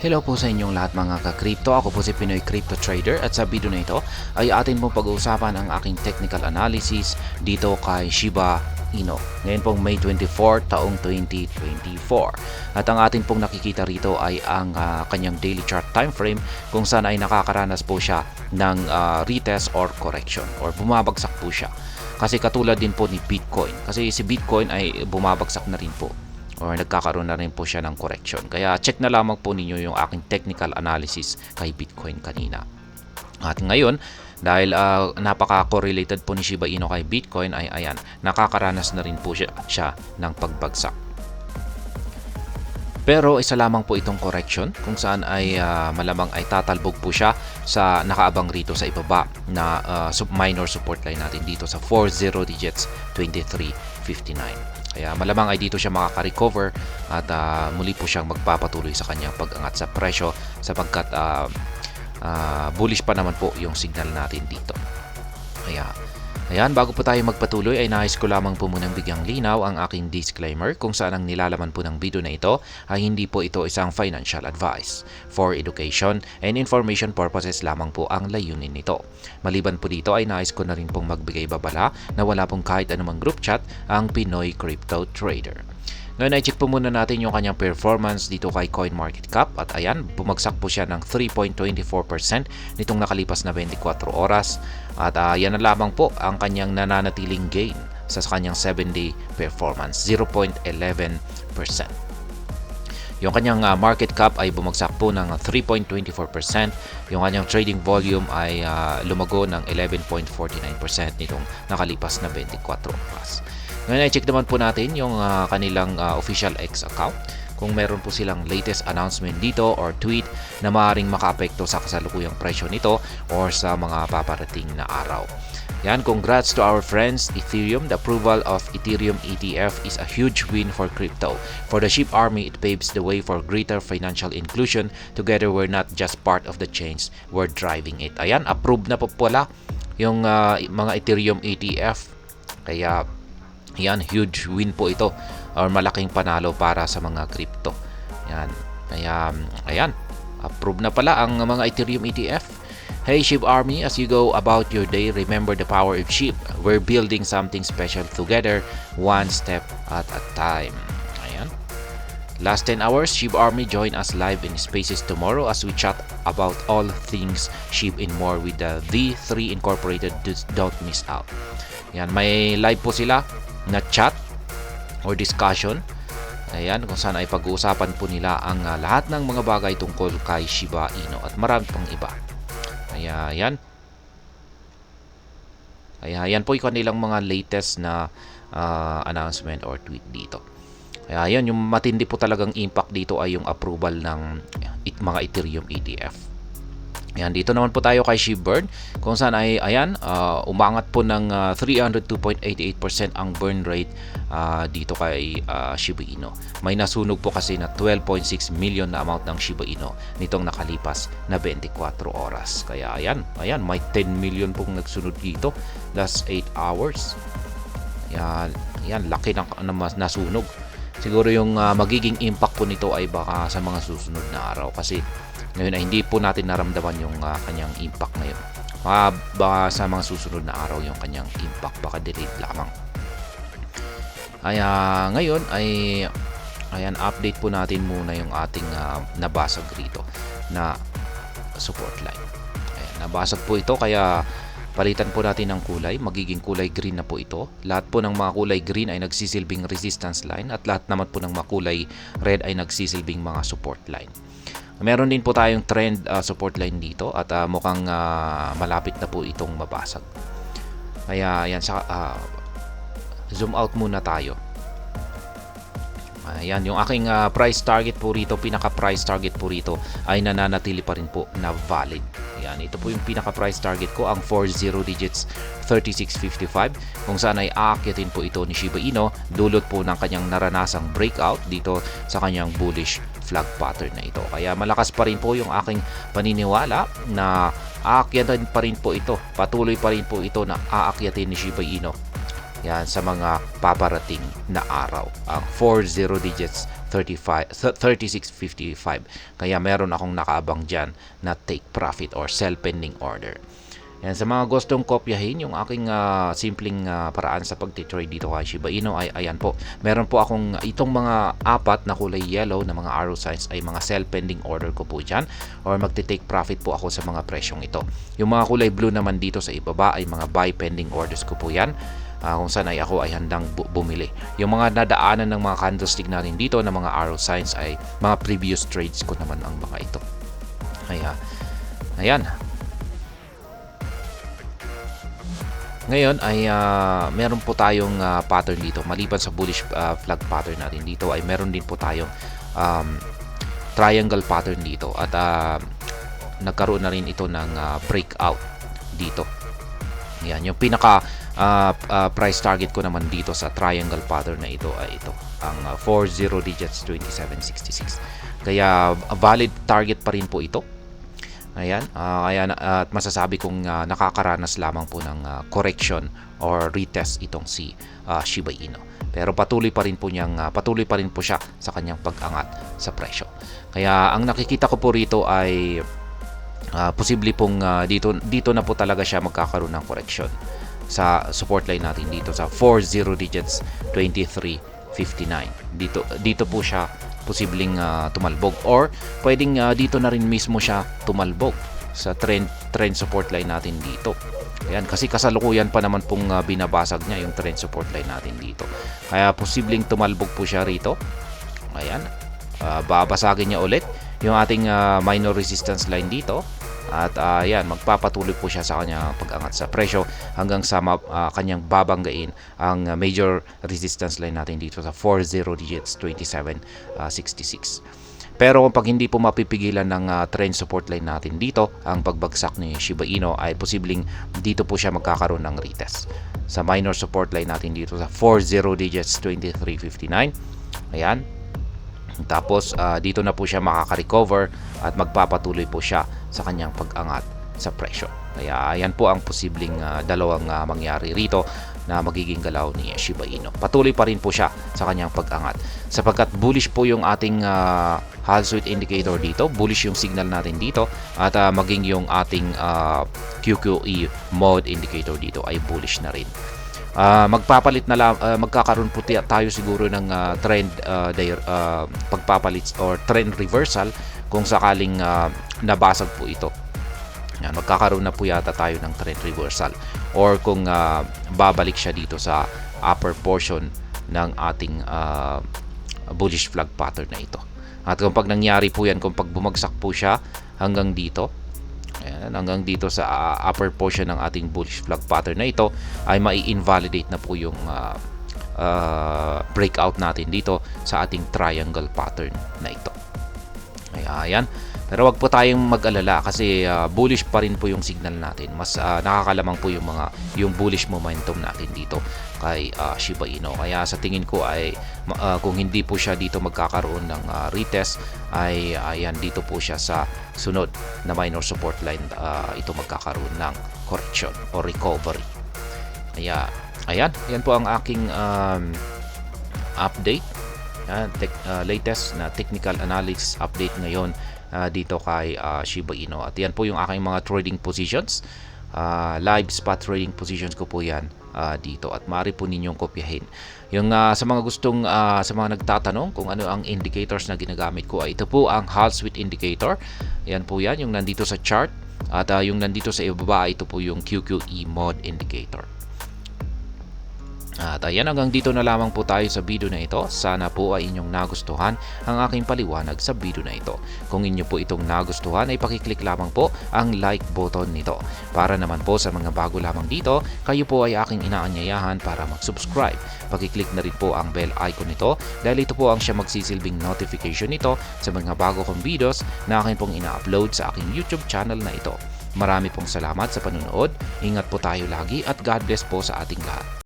Hello po sa inyong lahat mga ka-crypto. Ako po si Pinoy Crypto Trader at sa video na ito ay atin pong pag-uusapan ang aking technical analysis dito kay Shiba Inu. Ngayon pong May 24 taong 2024. At ang atin pong nakikita rito ay ang kanyang daily chart time frame kung saan ay nakakaranas po siya ng retest or correction or bumabagsak po siya. Kasi katulad din po ni Bitcoin. Kasi si Bitcoin ay bumabagsak na rin po or nagkakaroon na rin po siya ng correction. Kaya check na lamang po ninyo yung aking technical analysis kay Bitcoin kanina. At ngayon, dahil napaka-correlated po ni Shiba Inu kay Bitcoin ay ayan, nakakaranas na rin po siya ng pagbagsak. Pero isa lamang po itong correction kung saan ay malamang ay tatalbog po siya sa nakaabang rito sa ibaba na minor support line natin dito sa 40 digits 2359. Kaya malamang ay dito siya makaka-recover at muli po siyang magpapatuloy sa kanyang pag-angat sa presyo sapagkat bullish pa naman po yung signal natin dito. Kaya ayan, bago po tayo magpatuloy ay nais ko lamang po munang bigyang linaw ang aking disclaimer kung saan ang nilalaman po ng video na ito ay hindi po ito isang financial advice. For education and information purposes lamang po ang layunin nito. Maliban po dito ay nais ko na rin pong magbigay babala na wala pong kahit anumang group chat ang Pinoy Crypto Trader. Ngayon ay check po muna natin yung kanyang performance dito kay CoinMarketCap at ayan, bumagsak po siya ng 3.24% nitong nakalipas na 24 oras at yan na lamang po ang kanyang nananatiling gain sa kanyang 7-day performance, 0.11%. Yung kanyang market cap ay bumagsak po ng 3.24%. Yung kanyang trading volume ay lumago ng 11.49% nitong nakalipas na 24 oras. Ngayon i-check naman po natin yung kanilang official X account kung meron po silang latest announcement dito or tweet na maaaring makaapekto sa kasalukuyang presyo nito or sa mga paparating na araw. Yan, congrats to our friends Ethereum. The approval of Ethereum ETF is a huge win for crypto. For the SHIB Army, it paves the way for greater financial inclusion. Together, we're not just part of the change, we're driving it. Ayan, approved na po pala yung mga Ethereum ETF. Kaya yan, huge win po ito or malaking panalo para sa mga crypto. Yan. Kaya ayan, approve na pala ang mga Ethereum ETF. Hey SHIB Army, as you go about your day, remember the power of SHIB. We're building something special together, one step at a time. Ayan. Last 10 hours, SHIB Army join us live in Spaces tomorrow as we chat about all things SHIB and more with the V3 Incorporated. Don't miss out. Yan, may live po sila na chat or discussion. Ayan, kung saan ay pag-uusapan po nila ang lahat ng mga bagay tungkol kay Shiba Inu at marami pang iba. Kaya yan. Kaya yan po yung kanilang mga latest na announcement or tweet dito. Kaya yan, yung matindi po talagang impact dito ay yung approval ng mga Ethereum ETF. Ayan, dito naman po tayo kay SHIBBIRD kung saan ay ayan, umangat po ng 302.88% ang burn rate dito kay Shiba Inu. May nasunog po kasi na 12.6 million na amount ng Shiba Inu nitong nakalipas na 24 oras. Kaya ayan, may 10 million pong nagsunod dito last 8 hours. Ayan, laki ng nasunog. Siguro yung magiging impact po nito ay baka sa mga susunod na araw kasi ngayon ay hindi po natin naramdaman yung kanyang impact ngayon. Baka sa mga susunod na araw yung kanyang impact, baka delayed lamang. Kaya ngayon ay ayan, update po natin muna yung ating nabasag rito na support line. Ayan, nabasag po ito kaya palitan po natin ng kulay, magiging kulay green na po ito. Lahat po ng mga kulay green ay nagsisilbing resistance line at lahat naman po ng mga kulay red ay nagsisilbing mga support line. Meron din po tayong trend support line dito at mukhang malapit na po itong mabasag. Kaya yan, zoom out muna tayo. Ayan, yung aking price target po rito, pinaka price target po rito ay nananatili pa rin po na valid. Ayan, ito po yung pinaka price target ko, ang 40 digits 3655 kung saan ay aakyatin po ito ni Shiba Inu dulot po ng kanyang naranasang breakout dito sa kanyang bullish flag pattern na ito. Kaya malakas pa rin po yung aking paniniwala na aakyatin pa rin po ito, patuloy pa rin po ito na aakyatin ni Shiba Inu yan sa mga paparating na araw, ang 40 digits 36.55. Kaya meron akong nakaabang dyan na take profit or sell pending order. Yan, sa mga gustong kopyahin yung aking simpleng paraan sa pagtitrade dito kay Shiba Inu ay ayan po. Meron po akong itong mga apat na kulay yellow na mga arrow signs ay mga sell pending order ko po dyan, or magti-take profit po ako sa mga presyong ito. Yung mga kulay blue naman dito sa ibaba ay mga buy pending orders ko po yan, kung saan ay ako ay handang bumili. Yung mga nadaanan ng mga candlestick natin dito na mga arrow signs ay mga previous trades ko naman ang mga ito. Kaya ayan. Ngayon ay meron po tayong pattern dito. Maliban sa bullish flag pattern natin dito ay meron din po tayong triangle pattern dito, at nagkaroon na rin ito ng breakout dito. Yan, yung pinaka price target ko naman dito sa triangle pattern na ito ay ito, ang 40 digits 2766. Kaya valid target pa rin po ito. Ayan, at masasabi kong nakakaranas lamang po ng correction or retest itong si Shiba Inu. Pero patuloy pa rin po siya sa kanyang pag-angat sa presyo. Kaya ang nakikita ko po rito ay posible pong dito na po talaga siya magkakaroon ng correction sa support line natin dito sa 40 digits 2359. Dito po siya posibleng tumalbog, or pwedeng dito na rin mismo siya tumalbog sa trend support line natin dito. Ayan, kasi kasalukuyan pa naman pong binabasag niya yung trend support line natin dito. Kaya posibleng tumalbog po siya rito. Ayan, babasagin niya ulit yung ating minor resistance line dito. At yan, magpapatuloy po siya sa kanyang pag-angat sa presyo hanggang sa kanyang babanggain ang major resistance line natin dito sa 40 digits 2766. Pero pag hindi po mapipigilan ng trend support line natin dito ang pagbagsak ni Shiba Inu, ay posibleng dito po siya magkakaroon ng retest sa minor support line natin dito sa 40 digits 2359. Ayan. Tapos dito na po siya makaka-recover at magpapatuloy po siya sa kanyang pag-angat sa presyo. Kaya ayan po ang posibleng dalawang mangyari rito na magiging galaw ni Shiba Inu. Patuloy pa rin po siya sa kanyang pag-angat sapagkat bullish po yung ating Hall Sweet indicator dito, bullish yung signal natin dito, at maging yung ating QQE mode indicator dito ay bullish na rin. Magkakaroon po tayo siguro ng trend pagpapalit or trend reversal kung sakaling nabasag po ito. Yan, magkakaroon na po yata tayo ng trend reversal, or kung babalik siya dito sa upper portion ng ating bullish flag pattern na ito. At kung pag nangyari po yan, kung pag bumagsak po siya hanggang dito, ayan, hanggang dito sa upper portion ng ating bullish flag pattern na ito, ay mai-invalidate na po yung breakout natin dito sa ating triangle pattern na ito. Ayan. Pero wag po tayong mag-alala kasi bullish pa rin po yung signal natin. Mas nakakalamang po yung bullish momentum natin dito kay Shiba Inu. Kaya sa tingin ko ay kung hindi po siya dito magkakaroon ng retest, ay ayan, dito po siya sa sunod na minor support line ito magkakaroon ng correction or recovery. Kaya ayan, yan po ang aking update. Latest na technical analysis update ngayon dito kay Shiba Inu. At yan po yung aking mga trading positions, live spot trading positions ko po yan dito, at maaari po ninyong kopyahin. Yung sa mga gustong sa mga nagtatanong kung ano ang indicators na ginagamit ko, ay ito po ang Hall Sweet indicator. Yan po yan, yung nandito sa chart, at yung nandito sa ibaba, ito po yung QQE mode indicator. At ayan, hanggang dito na lamang po tayo sa video na ito. Sana po ay inyong nagustuhan ang aking paliwanag sa video na ito. Kung inyo po itong nagustuhan, ay pakiclick lamang po ang like button nito. Para naman po sa mga bago lamang dito, kayo po ay aking inaanyayahan para mag-subscribe. Pakiclick na rin po ang bell icon nito dahil ito po ang siya magsisilbing notification nito sa mga bago kong videos na akin pong ina-upload sa aking YouTube channel na ito. Marami pong salamat sa panunood. Ingat po tayo lagi at God bless po sa ating lahat.